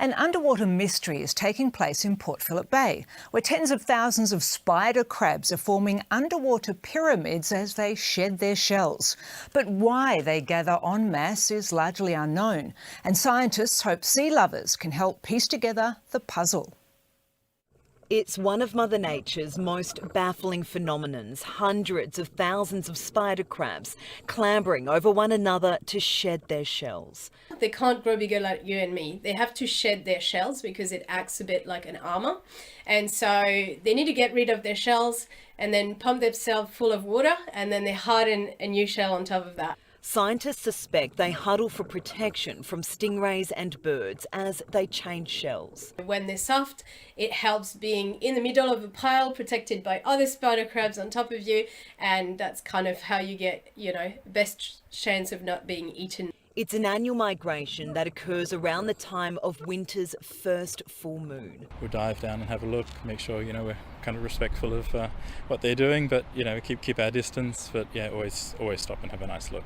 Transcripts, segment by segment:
An underwater mystery is taking place in Port Phillip Bay, where tens of thousands of spider crabs are forming underwater pyramids as they shed their shells. But why they gather en masse is largely unknown, and scientists hope sea lovers can help piece together the puzzle. It's one of Mother Nature's most baffling phenomenons. Hundreds of thousands of spider crabs clambering over one another to shed their shells. They can't grow bigger like you and me. They have to shed their shells because it acts a bit like an armor. And so they need to get rid of their shells and then pump themselves full of water, and then they harden a new shell on top of that. Scientists suspect they huddle for protection from stingrays and birds as they change shells. When they're soft, it helps being in the middle of a pile protected by other spider crabs on top of you, and that's kind of how you get, best chance of not being eaten. It's an annual migration that occurs around the time of winter's first full moon. We'll dive down and have a look, make sure we're kind of respectful of what they're doing, but keep our distance. But always stop and have a nice look.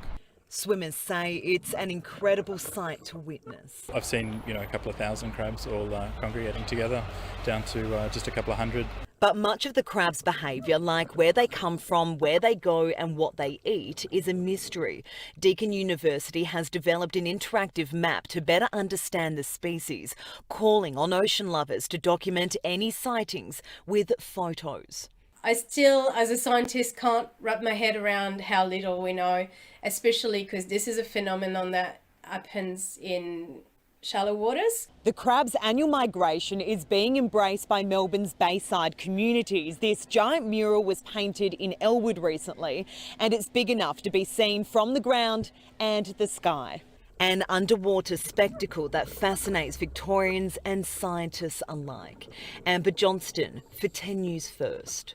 Swimmers say it's an incredible sight to witness. I've seen a couple of thousand crabs all congregating together, down to just a couple of hundred. But much of the crabs' behaviour, like where they come from, where they go and what they eat, is a mystery. Deakin University has developed an interactive map to better understand the species, calling on ocean lovers to document any sightings with photos. I still, as a scientist, can't wrap my head around how little we know, especially because this is a phenomenon that happens in shallow waters. The crab's annual migration is being embraced by Melbourne's bayside communities. This giant mural was painted in Elwood recently, and it's big enough to be seen from the ground and the sky. An underwater spectacle that fascinates Victorians and scientists alike. Amber Johnston for 10 News First.